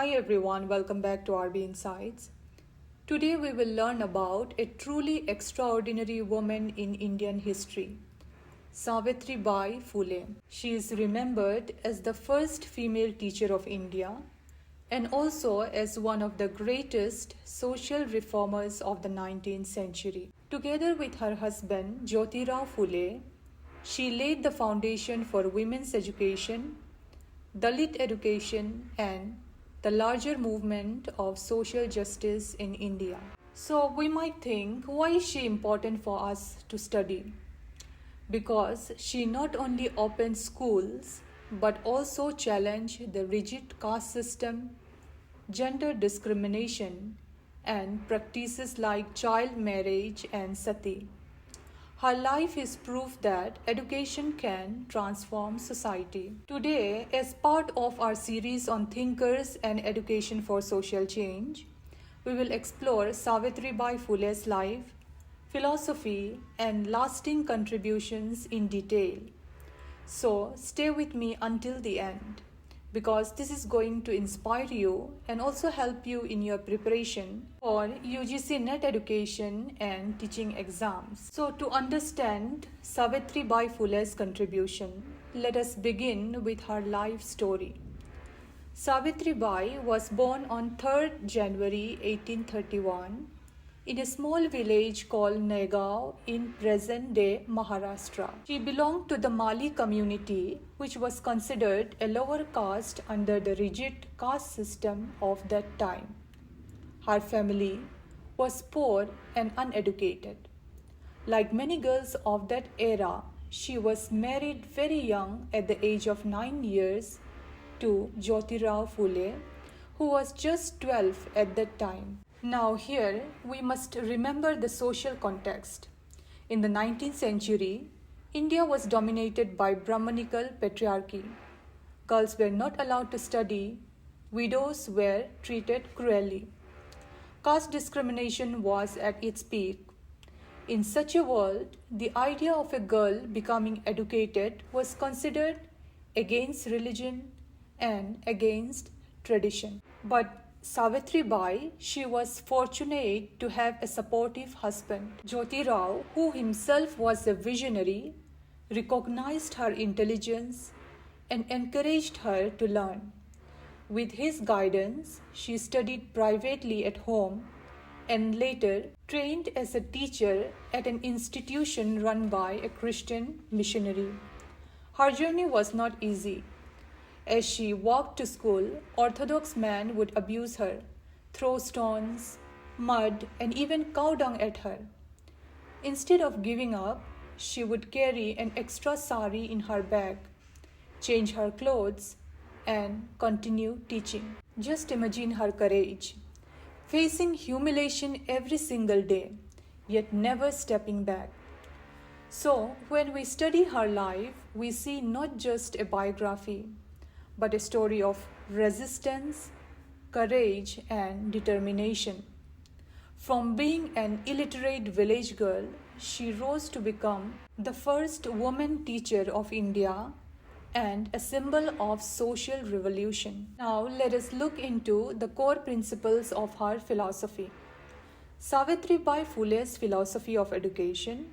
Hi everyone, welcome back to RB Insights. Today we will learn about a truly extraordinary woman in Indian history, Savitribai Phule. She is remembered as the first female teacher of India and also as one of the greatest social reformers of the 19th century. Together with her husband Jyotirao Phule, she laid the foundation for women's education, Dalit education, and the larger movement of social justice in India. So we might think, why is she important for us to study? Because she not only opened schools but also challenged the rigid caste system, gender discrimination, and practices like child marriage and sati. Her life is proof that education can transform society. Today, as part of our series on thinkers and education for social change, we will explore Savitribai Phule's life, philosophy, and lasting contributions in detail. So, stay with me until the end, because this is going to inspire you and also help you in your preparation for UGC NET education and teaching exams. So to understand Savitribai Phule's contribution, let us begin with her life story. Savitribai was born on 3rd January 1831 in a small village called Naigaon in present-day Maharashtra. She belonged to the Mali community, which was considered a lower caste under the rigid caste system of that time. Her family was poor and uneducated. Like many girls of that era, she was married very young at the age of 9 years to Jyotirao Phule, who was just 12 at that time. Now here we must remember the social context. In the 19th century, India was dominated by Brahmanical patriarchy. Girls were not allowed to study, widows were treated cruelly. Caste discrimination was at its peak. In such a world, the idea of a girl becoming educated was considered against religion and against tradition. But Savitribai, she was fortunate to have a supportive husband. Jyotirao, who himself was a visionary, recognized her intelligence and encouraged her to learn. With his guidance, she studied privately at home and later trained as a teacher at an institution run by a Christian missionary. Her journey was not easy. As she walked to school, orthodox men would abuse her, throw stones, mud, and even cow dung at her. Instead of giving up, she would carry an extra sari in her bag, change her clothes, and continue teaching. Just imagine her courage, facing humiliation every single day, yet never stepping back. So, when we study her life, we see not just a biography, but a story of resistance, courage, and determination. From being an illiterate village girl, she rose to become the first woman teacher of India and a symbol of social revolution. Now let us look into the core principles of her philosophy. Savitribai Phule's philosophy of education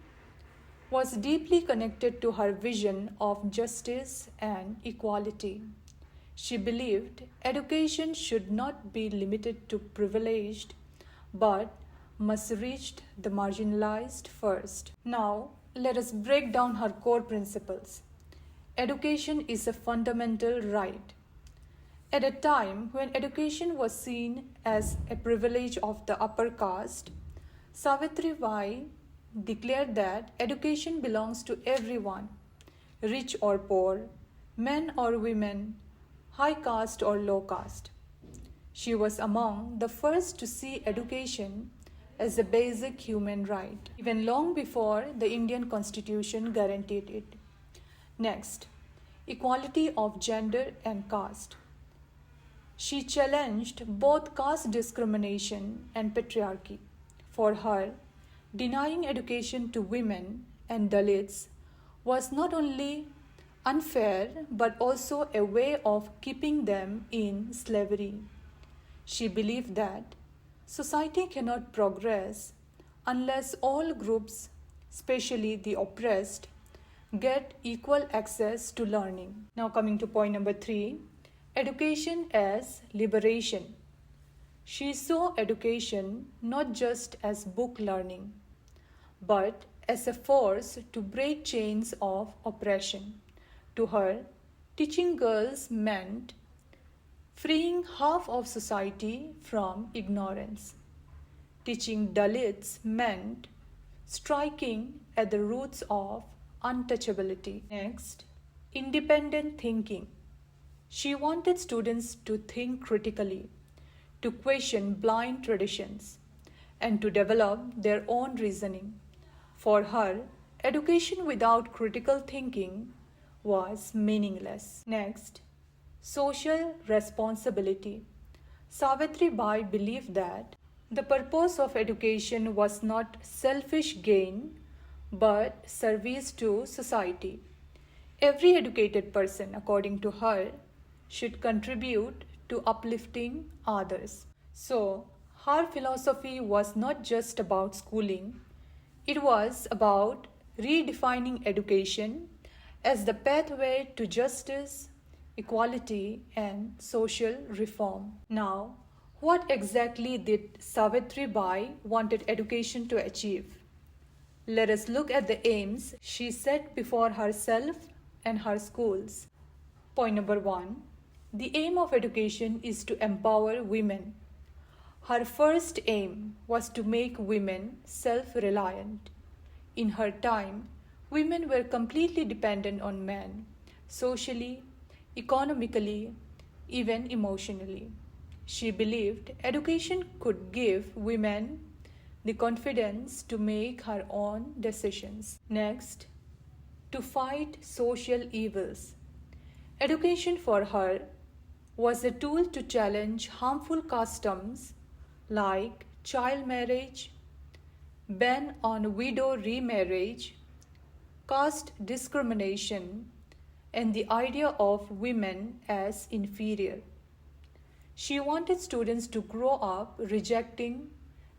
was deeply connected to her vision of justice and equality. She believed education should not be limited to privileged, but must reach the marginalized first. Now, let us break down her core principles. Education is a fundamental right. At a time when education was seen as a privilege of the upper caste, Savitribai declared that education belongs to everyone, rich or poor, men or women, high caste or low caste. She was among the first to see education as a basic human right, even long before the Indian Constitution guaranteed it. Next, equality of gender and caste. She challenged both caste discrimination and patriarchy. For her, denying education to women and Dalits was not only unfair but also a way of keeping them in slavery. She believed that society cannot progress unless all groups, especially the oppressed, get equal access to learning. Now, coming to point number 3, education as liberation. She saw education not just as book learning, but as a force to break chains of oppression. To her, teaching girls meant freeing half of society from ignorance. Teaching Dalits meant striking at the roots of untouchability. Next, independent thinking. She wanted students to think critically, to question blind traditions, and to develop their own reasoning. For her, education without critical thinking was meaningless. Next, social responsibility. Savitribai believed that the purpose of education was not selfish gain but service to society. Every educated person, according to her, should contribute to uplifting others. So, her philosophy was not just about schooling, it was about redefining education as the pathway to justice, equality, and social reform. Now, what exactly did Savitribai wanted education to achieve? Let us look at the aims she set before herself and her schools. Point number 1. The aim of education is to empower women. Her first aim was to make women self-reliant. In her time, women were completely dependent on men, socially, economically, even emotionally. She believed education could give women the confidence to make her own decisions. Next, to fight social evils. Education for her was a tool to challenge harmful customs like child marriage, ban on widow remarriage, caste discrimination, and the idea of women as inferior. She wanted students to grow up rejecting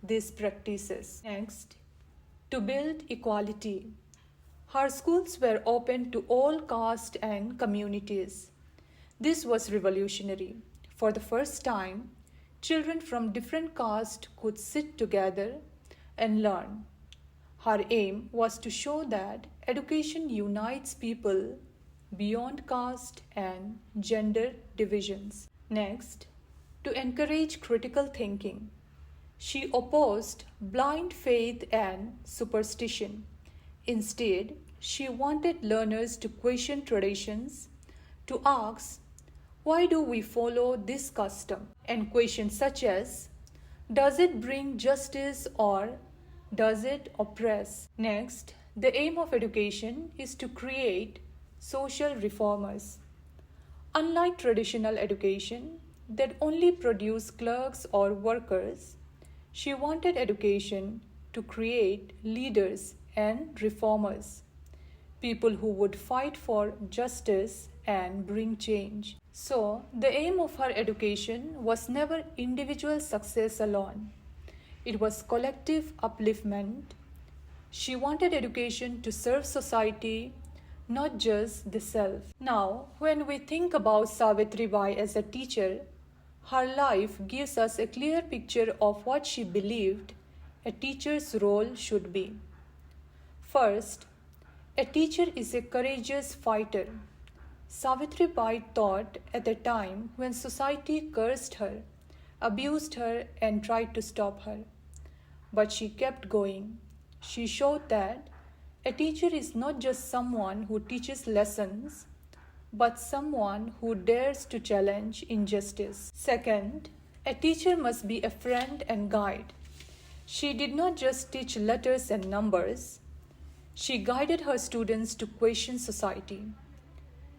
these practices. Next, to build equality. Her schools were open to all castes and communities. This was revolutionary. For the first time, children from different castes could sit together and learn. Her aim was to show that education unites people beyond caste and gender divisions. Next, to encourage critical thinking. She opposed blind faith and superstition. Instead, she wanted learners to question traditions, to ask, why do we follow this custom? And questions such as, does it bring justice or does it oppress? Next, the aim of education is to create social reformers. Unlike traditional education that only produced clerks or workers, she wanted education to create leaders and reformers, people who would fight for justice and bring change. So, the aim of her education was never individual success alone. It was collective upliftment. She wanted education to serve society, not just the self. Now, when we think about Savitribai as a teacher, her life gives us a clear picture of what she believed a teacher's role should be. First, a teacher is a courageous fighter. Savitribai taught at a time when society cursed her, abused her, and tried to stop her. But she kept going. She showed that a teacher is not just someone who teaches lessons, but someone who dares to challenge injustice. Second, a teacher must be a friend and guide. She did not just teach letters and numbers. She guided her students to question society,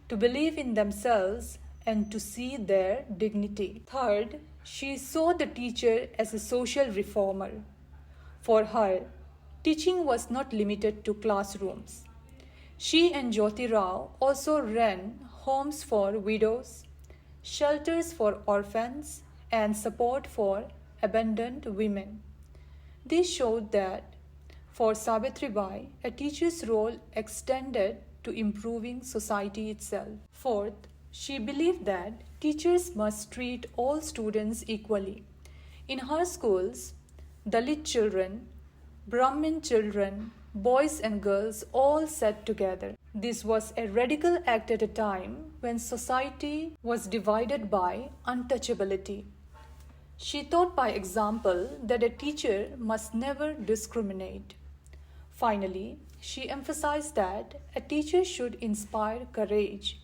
to believe in themselves, and to see their dignity. Third, she saw the teacher as a social reformer. For her, teaching was not limited to classrooms. She and Jyoti Rao also ran homes for widows, shelters for orphans, and support for abandoned women. This showed that for Savitribai, a teacher's role extended to improving society itself. Fourth, she believed that teachers must treat all students equally. In her schools, Dalit children, Brahmin children, boys and girls all sat together. This was a radical act at a time when society was divided by untouchability. She taught by example that a teacher must never discriminate. Finally, she emphasized that a teacher should inspire courage.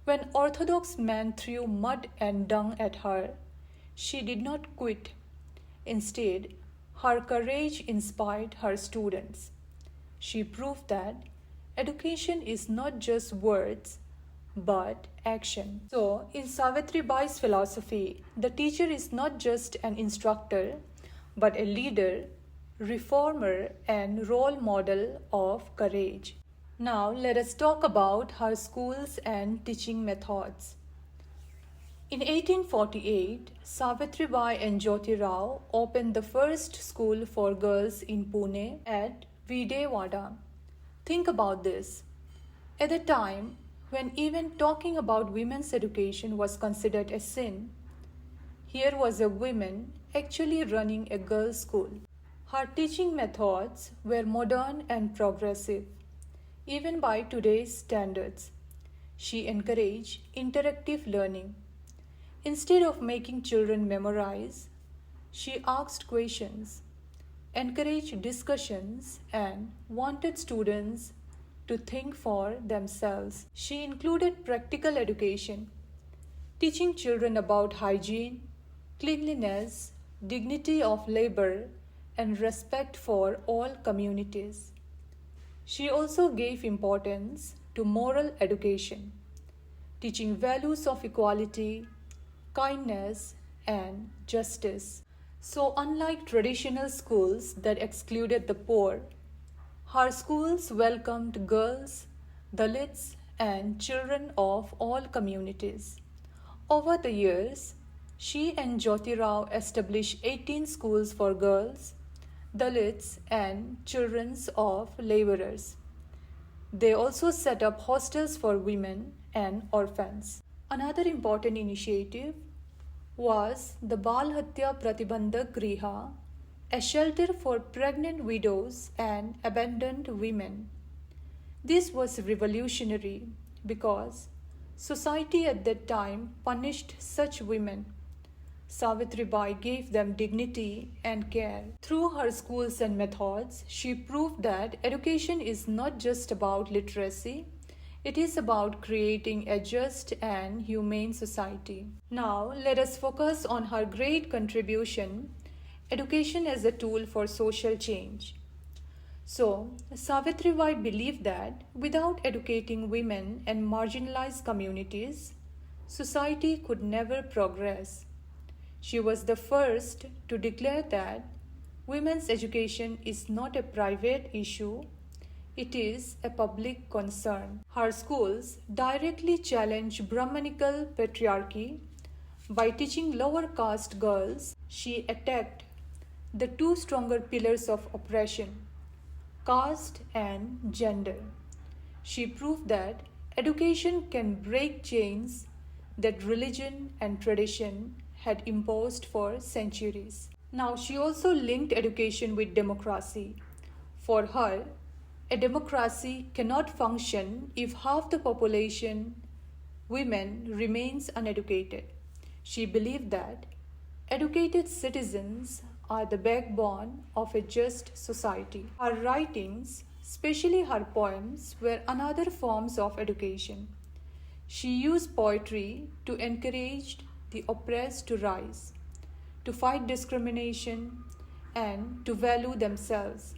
When orthodox men threw mud and dung at her, she did not quit. Instead, her courage inspired her students. She proved that education is not just words but action. So, in Savitribai's philosophy, the teacher is not just an instructor but a leader, reformer, and role model of courage. Now, let us talk about her schools and teaching methods. In 1848, Savitribai and Jyoti Rao opened the first school for girls in Pune at Videwada. Think about this. At the time, when even talking about women's education was considered a sin, here was a woman actually running a girls' school. Her teaching methods were modern and progressive, even by today's standards. She encouraged interactive learning. Instead of making children memorize, she asked questions, encouraged discussions, and wanted students to think for themselves. She included practical education, teaching children about hygiene, cleanliness, dignity of labor, and respect for all communities. She also gave importance to moral education, teaching values of equality, kindness, and justice. So, unlike traditional schools that excluded the poor, her schools welcomed girls, Dalits, and children of all communities. Over the years, she and Jyoti Rao established 18 schools for girls, Dalits, and children of laborers. They also set up hostels for women and orphans. Another important initiative was the Bal Hatya Pratibandhak Griha, a shelter for pregnant widows and abandoned women. This was revolutionary because society at that time punished such women. Savitribai gave them dignity and care. Through her schools and methods, she proved that education is not just about literacy, it is about creating a just and humane society. Now, let us focus on her great contribution, education as a tool for social change. So, Savitribai believed that without educating women and marginalized communities, society could never progress. She was the first to declare that women's education is not a private issue, it is a public concern. Her schools directly challenged Brahmanical patriarchy. By teaching lower caste girls, she attacked the two stronger pillars of oppression, caste and gender. She proved that education can break chains that religion and tradition had imposed for centuries. Now, she also linked education with democracy. For her, a democracy cannot function if half the population, women, remains uneducated. She believed that educated citizens are the backbone of a just society. Her writings, especially her poems, were another forms of education. She used poetry to encourage the oppressed to rise, to fight discrimination, and to value themselves.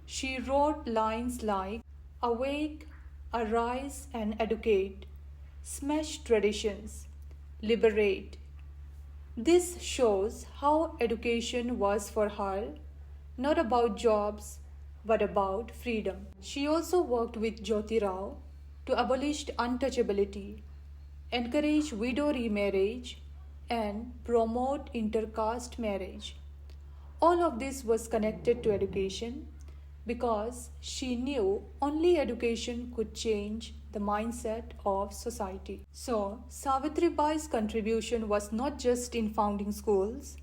She wrote lines like, "Awake, arise and educate, smash traditions, liberate." This shows how education was for her not about jobs but about freedom. She also worked with Jyoti Rao to abolish untouchability, encourage widow remarriage, and promote intercaste marriage. All of this was connected to education because she knew only education could change the mindset of society. So, Savitribai's contribution was not just in founding schools,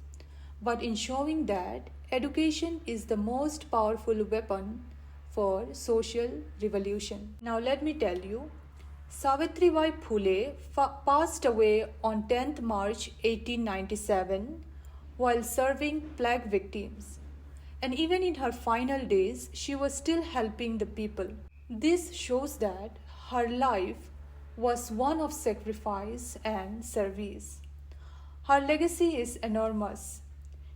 but in showing that education is the most powerful weapon for social revolution. Now, let me tell you, Savitribai Phule passed away on 10th March 1897 while serving plague victims. And even in her final days, she was still helping the people. This shows that her life was one of sacrifice and service. Her legacy is enormous.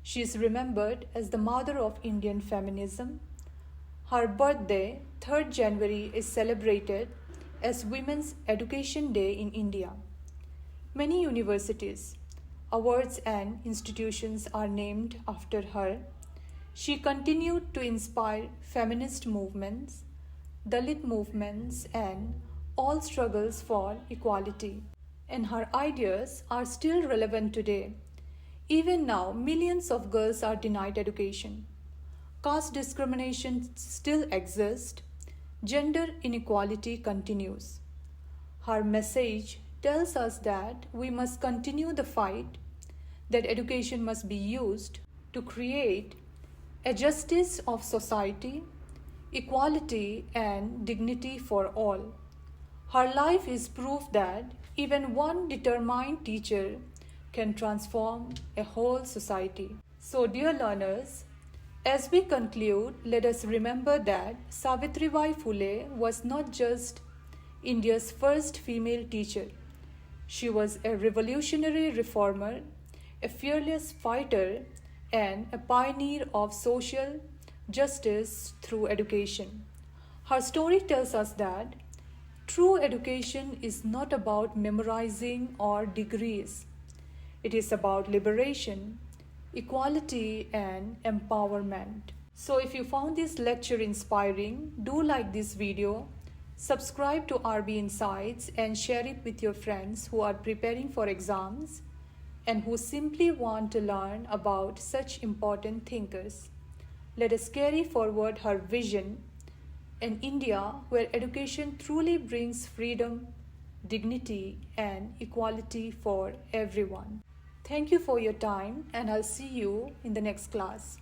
She is remembered as the mother of Indian feminism. Her birthday, 3rd January, is celebrated as Women's Education Day in India. Many universities, awards and institutions are named after her. She continued to inspire feminist movements, Dalit movements, and all struggles for equality. And her ideas are still relevant today. Even now, millions of girls are denied education. Caste discrimination still exists. Gender inequality continues. Her message tells us that we must continue the fight, that education must be used to create a justice of society, equality, and dignity for all. Her life is proof that even one determined teacher can transform a whole society. So, dear learners, as we conclude, let us remember that Savitribai Phule was not just India's first female teacher. She was a revolutionary reformer, a fearless fighter, and a pioneer of social justice through education. Her story tells us that true education is not about memorizing or degrees. It is about liberation, equality, and empowerment. So if you found this lecture inspiring, do like this video, subscribe to RB Insights, and share it with your friends who are preparing for exams and who simply want to learn about such important thinkers. Let us carry forward her vision, an India where education truly brings freedom, dignity, and equality for everyone. Thank you for your time, and I'll see you in the next class.